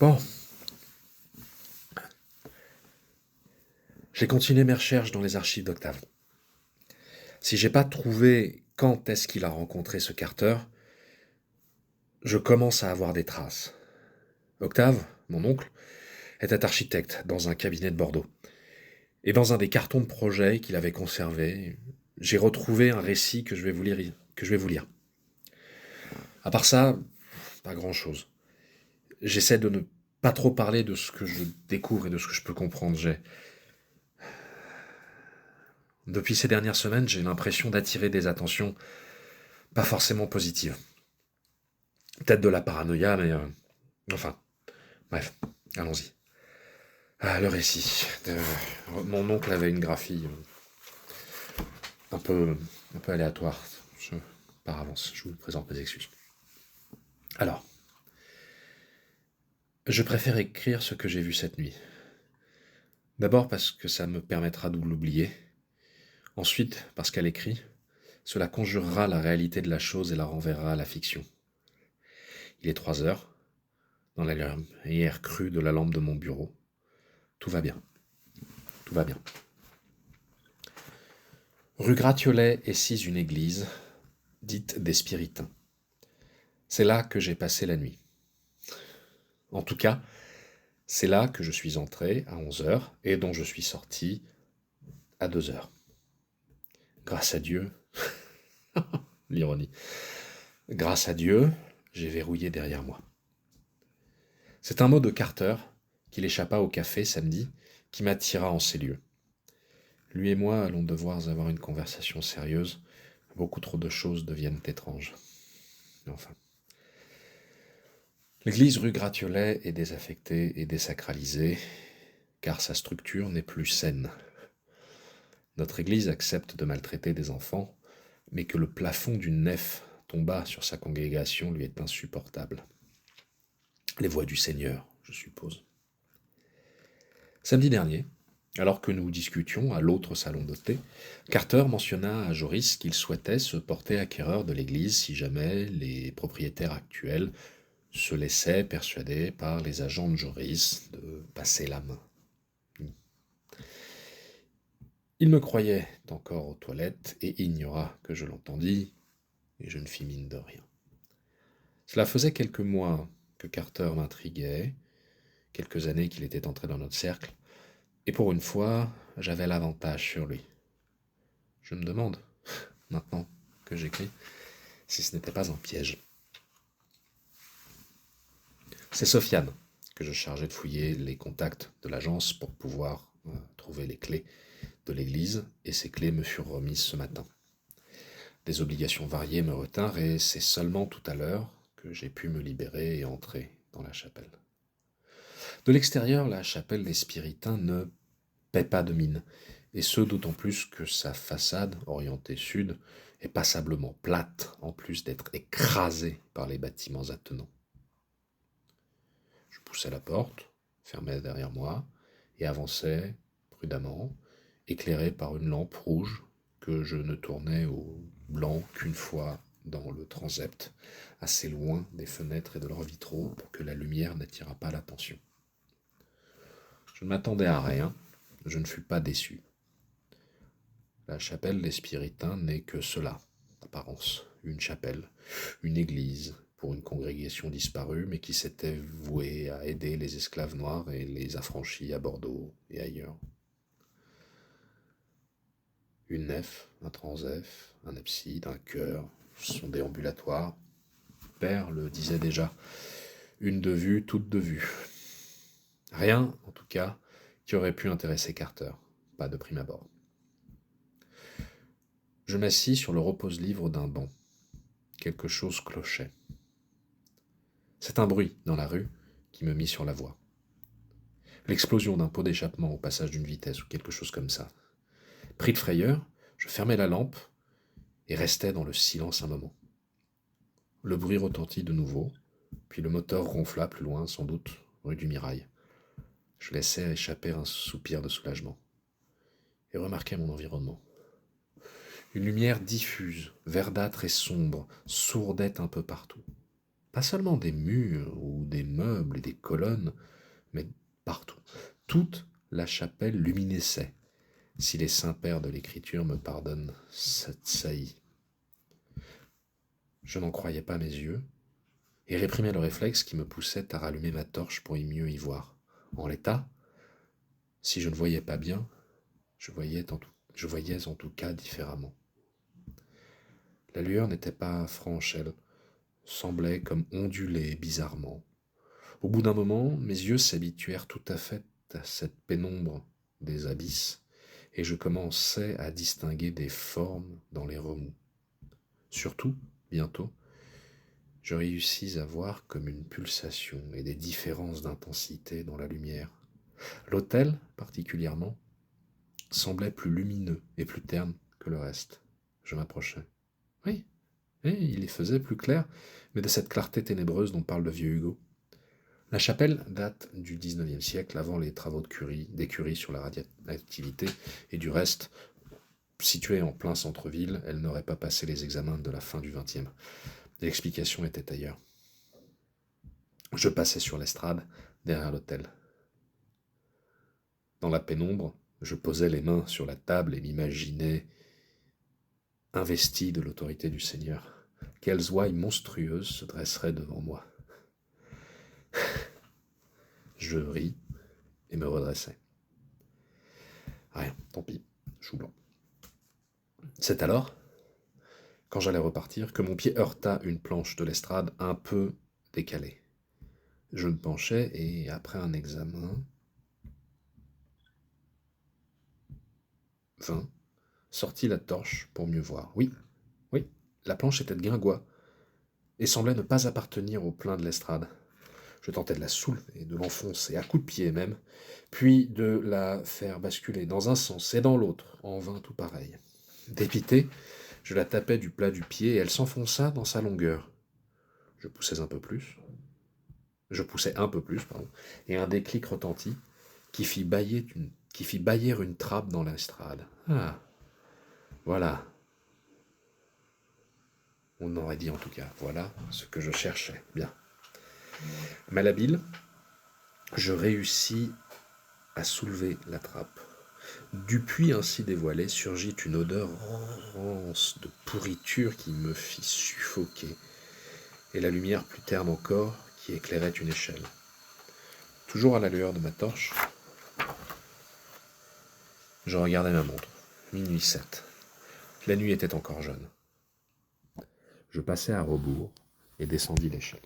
Bon, j'ai continué mes recherches dans les archives d'Octave. Si j'ai pas trouvé quand est-ce qu'il a rencontré ce Carter, je commence à avoir des traces. Octave, mon oncle, était architecte dans un cabinet de Bordeaux. Et dans un des cartons de projet qu'il avait conservé, j'ai retrouvé un récit que je vais vous lire. À part ça, pas grand-chose. J'essaie de ne pas trop parler de ce que je découvre et de ce que je peux comprendre. Depuis ces dernières semaines, j'ai l'impression d'attirer des attentions pas forcément positives. Peut-être de la paranoïa, mais enfin, bref, allons-y. Ah, le récit. Mon oncle avait une graphie un peu, un peu aléatoire. Par avance, je vous présente mes excuses. Alors, je préfère écrire ce que j'ai vu cette nuit. D'abord parce que ça me permettra de l'oublier. Ensuite, parce qu'à l'écrit, cela conjurera la réalité de la chose et la renverra à la fiction. Il est 3 heures, dans la lumière crue de la lampe de mon bureau. Tout va bien. Tout va bien. Rue Gratiolet est sise une église, dite des Spiritains. C'est là que j'ai passé la nuit. En tout cas, c'est là que je suis entré à 11 heures et dont je suis sorti à 2 heures. Grâce à Dieu, l'ironie, grâce à Dieu, j'ai verrouillé derrière moi. C'est un mot de Carter, qu'il échappa au café samedi, qui m'attira en ces lieux. Lui et moi allons devoir avoir une conversation sérieuse. Beaucoup trop de choses deviennent étranges. Enfin. L'église rue Gratiolet est désaffectée et désacralisée, car sa structure n'est plus saine. Notre église accepte de maltraiter des enfants, mais que le plafond d'une nef tombât sur sa congrégation lui est insupportable. Les voix du Seigneur, je suppose. Samedi dernier, alors que nous discutions à l'autre salon de thé, Carter mentionna à Joris qu'il souhaitait se porter acquéreur de l'église si jamais les propriétaires actuels se laissaient persuader par les agents de Joris de passer la main. Il me croyait encore aux toilettes et ignora que je l'entendis, et je ne fis mine de rien. Cela faisait quelques mois que Carter m'intriguait, quelques années qu'il était entré dans notre cercle, et pour une fois, j'avais l'avantage sur lui. Je me demande, maintenant que j'écris, si ce n'était pas un piège. C'est Sofiane que je chargeais de fouiller les contacts de l'agence pour pouvoir trouver les clés de l'église, et ces clés me furent remises ce matin. Des obligations variées me retinrent, et c'est seulement tout à l'heure que j'ai pu me libérer et entrer dans la chapelle. De l'extérieur, la chapelle des Spiritains ne paie pas de mine, et ce d'autant plus que sa façade, orientée sud, est passablement plate, en plus d'être écrasée par les bâtiments attenants. Je poussai la porte, fermai derrière moi, et avançai prudemment, éclairé par une lampe rouge que je ne tournais au blanc qu'une fois dans le transept, assez loin des fenêtres et de leurs vitraux pour que la lumière n'attirât pas l'attention. Je ne m'attendais à rien, je ne fus pas déçu. La chapelle des Spiritains n'est que cela, d'apparence, une chapelle, une église, pour une congrégation disparue, mais qui s'était vouée à aider les esclaves noirs et les affranchis à Bordeaux et ailleurs. Une nef, un transept, un abside, un chœur, son déambulatoire. Père le disait déjà, une de vue, toute de vue. Rien, en tout cas, qui aurait pu intéresser Carter, pas de prime abord. Je m'assis sur le repose-livre d'un banc. Quelque chose clochait. C'est un bruit dans la rue qui me mit sur la voie. L'explosion d'un pot d'échappement au passage d'une vitesse ou quelque chose comme ça. Pris de frayeur, je fermai la lampe et restai dans le silence un moment. Le bruit retentit de nouveau, puis le moteur ronfla plus loin, sans doute, rue du Mirail. Je laissai échapper un soupir de soulagement et remarquai mon environnement. Une lumière diffuse, verdâtre et sombre, sourdait un peu partout. Pas seulement des murs ou des meubles et des colonnes, mais partout. Toute la chapelle luminescait, si les saints-pères de l'écriture me pardonnent cette saillie. Je n'en croyais pas mes yeux, et réprimais le réflexe qui me poussait à rallumer ma torche pour mieux y voir. En l'état, si je ne voyais pas bien, je voyais en tout cas différemment. La lueur n'était pas franche, elle semblait comme onduler bizarrement. Au bout d'un moment, mes yeux s'habituèrent tout à fait à cette pénombre des abysses, et je commençais à distinguer des formes dans les remous. Surtout, bientôt, je réussis à voir comme une pulsation et des différences d'intensité dans la lumière. L'autel, particulièrement, semblait plus lumineux et plus terne que le reste. Je m'approchai. Oui, il y faisait plus clair, mais de cette clarté ténébreuse dont parle le vieux Hugo. La chapelle date du XIXe siècle, avant les travaux d'écurie sur la radioactivité, et du reste, située en plein centre-ville, elle n'aurait pas passé les examens de la fin du XXe. L'explication était ailleurs. Je passais sur l'estrade, derrière l'autel. Dans la pénombre, je posais les mains sur la table et m'imaginais investi de l'autorité du Seigneur. Quelles ouailles monstrueuses se dresseraient devant moi. Je ris et me redressai. Rien, tant pis, chou blanc. C'est alors, quand j'allais repartir, que mon pied heurta une planche de l'estrade un peu décalée. Je me penchai et, après un examen, sortis la torche pour mieux voir. Oui, la planche était de guingois et semblait ne pas appartenir au plein de l'estrade. Je tentais de la soulever, de l'enfoncer, à coups de pied même, puis de la faire basculer dans un sens et dans l'autre, en vain tout pareil. Dépité, je la tapais du plat du pied et elle s'enfonça dans sa longueur. Je poussais un peu plus, et un déclic retentit qui fit bâiller une trappe dans l'estrade. Ah, voilà. On aurait dit en tout cas, voilà ce que je cherchais. Bien. Malhabile, je réussis à soulever la trappe. Du puits ainsi dévoilé surgit une odeur rance de pourriture qui me fit suffoquer, et la lumière plus terne encore qui éclairait une échelle. Toujours à la lueur de ma torche, je regardais ma montre. 00h07. La nuit était encore jeune. Je passai à rebours et descendis l'échelle.